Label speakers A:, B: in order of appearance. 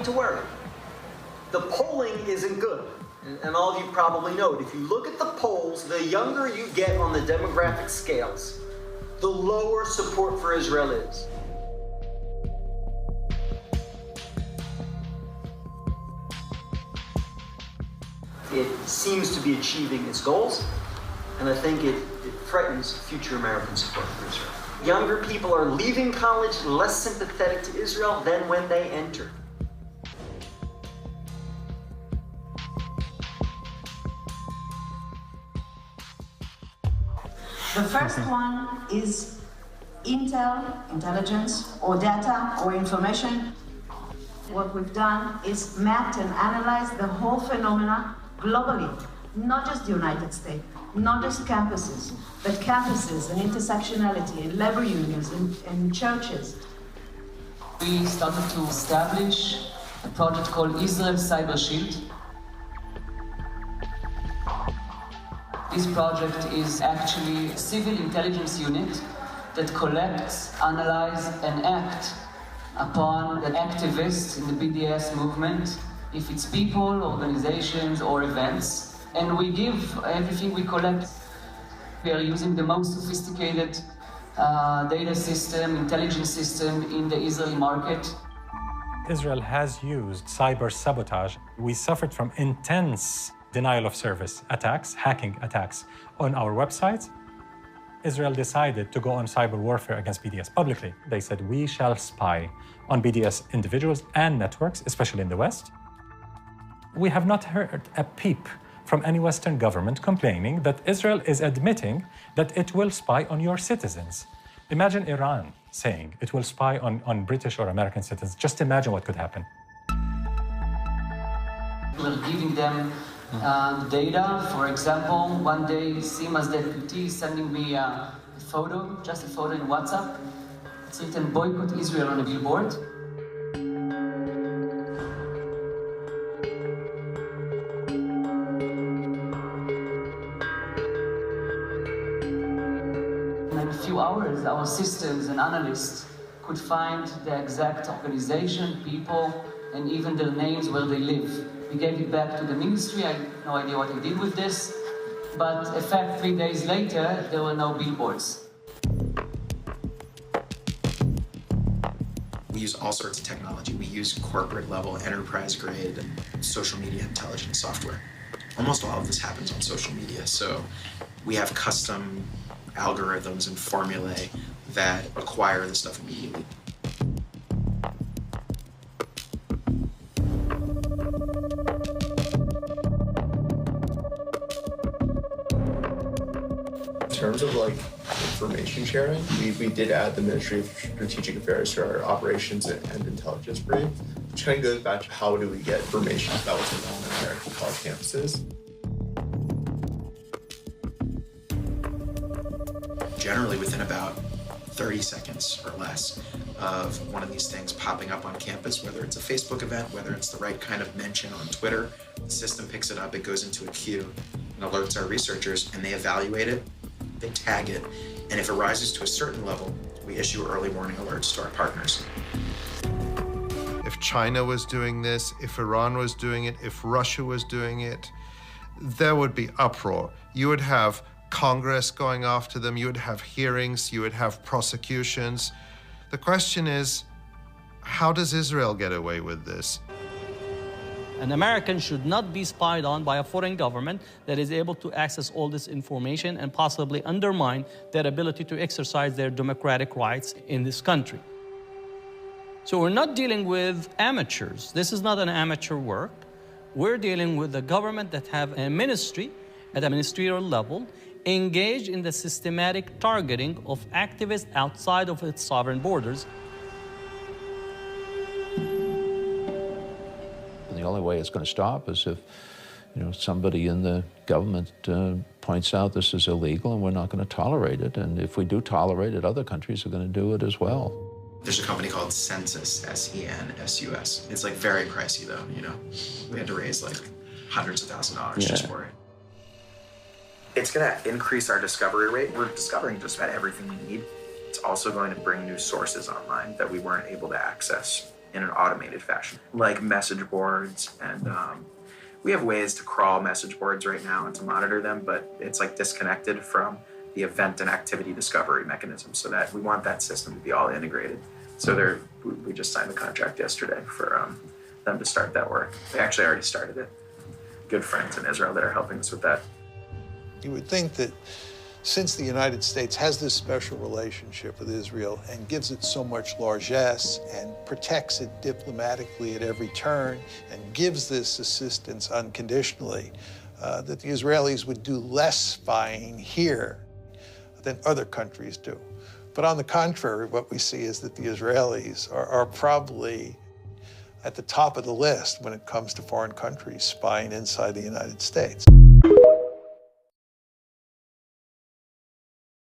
A: need to worry. The polling isn't good. And all of you probably know it. If you look at the polls, the younger you get on the demographic scales, the lower support for Israel is. It seems to be achieving its goals, and I think it threatens future American support for Israel. Younger people are leaving college less sympathetic to Israel than when they entered.
B: The first one is intel, intelligence, or data, or information. What we've done is mapped and analyzed the whole phenomena globally, not just the United States, not just campuses, but campuses and intersectionality and labor unions and churches.
C: We started to establish a project called Israel Cyber Shield. This project is actually a civil intelligence unit that collects, analyzes, and acts upon the activists in the BDS movement, if it's people, organizations, or events. And we give everything we collect. We are using the most sophisticated data system, intelligence system in the Israeli market.
D: Israel has used cyber sabotage. We suffered from intense denial of service attacks, hacking attacks on our websites. Israel decided to go on cyber warfare against BDS publicly. They said, we shall spy on BDS individuals and networks, especially in the West. We have not heard a peep from any Western government complaining that Israel is admitting that it will spy on your citizens. Imagine Iran saying it will spy on British or American citizens. Just imagine what could happen.
C: We're giving them data. For example, one day, Sima's deputy is sending me a photo, just a photo in WhatsApp. It's written, boycott Israel on a billboard. In a few hours, our systems and analysts could find the exact organization, people, and even their names where they live. We gave it back to the ministry. I have no idea what I did with this. But in fact, 3 days later, there were no billboards.
E: We use all sorts of technology. We use corporate-level, enterprise-grade social media intelligence software. Almost all of this happens on social media. So we have custom algorithms and formulae that acquire the stuff immediately.
F: In terms of information sharing, we did add the Ministry of Strategic Affairs to our operations and intelligence brief, which kind of goes back to how do we get information about what's going on in American college campuses.
E: Generally within about 30 seconds or less of one of these things popping up on campus, whether it's a Facebook event, whether it's the right kind of mention on Twitter, the system picks it up, it goes into a queue and alerts our researchers, and they evaluate it, they tag it, and if it rises to a certain level, we issue early warning alerts to our partners.
G: If China was doing this, if Iran was doing it, if Russia was doing it, there would be uproar. You would have Congress going after them, you would have hearings, you would have prosecutions. The question is, how does Israel get away with this?
H: An American should not be spied on by a foreign government that is able to access all this information and possibly undermine their ability to exercise their democratic rights in this country. So we're not dealing with amateurs. This is not an amateur work. We're dealing with a government that have a ministry at a ministerial level engaged in the systematic targeting of activists outside of its sovereign borders.
I: The only way it's going to stop is if, somebody in the government points out this is illegal and we're not going to tolerate it. And if we do tolerate it, other countries are going to do it as well.
E: There's a company called Census, S-E-N-S-U-S. It's very pricey though, We had to raise hundreds of thousands of dollars just for it. It's going to increase our discovery rate. We're discovering just about everything we need. It's also going to bring new sources online that we weren't able to access in an automated fashion, like message boards. And we have ways to crawl message boards right now and to monitor them, but it's like disconnected from the event and activity discovery mechanism, so that we want that system to be all integrated. So we just signed the contract yesterday for them to start that work. They actually already started it. Good friends in Israel that are helping us with that.
J: You would think that since the United States has this special relationship with Israel and gives it so much largesse and protects it diplomatically at every turn and gives this assistance unconditionally, that the Israelis would do less spying here than other countries do. But on the contrary, what we see is that the Israelis are probably at the top of the list when it comes to foreign countries spying inside the United States.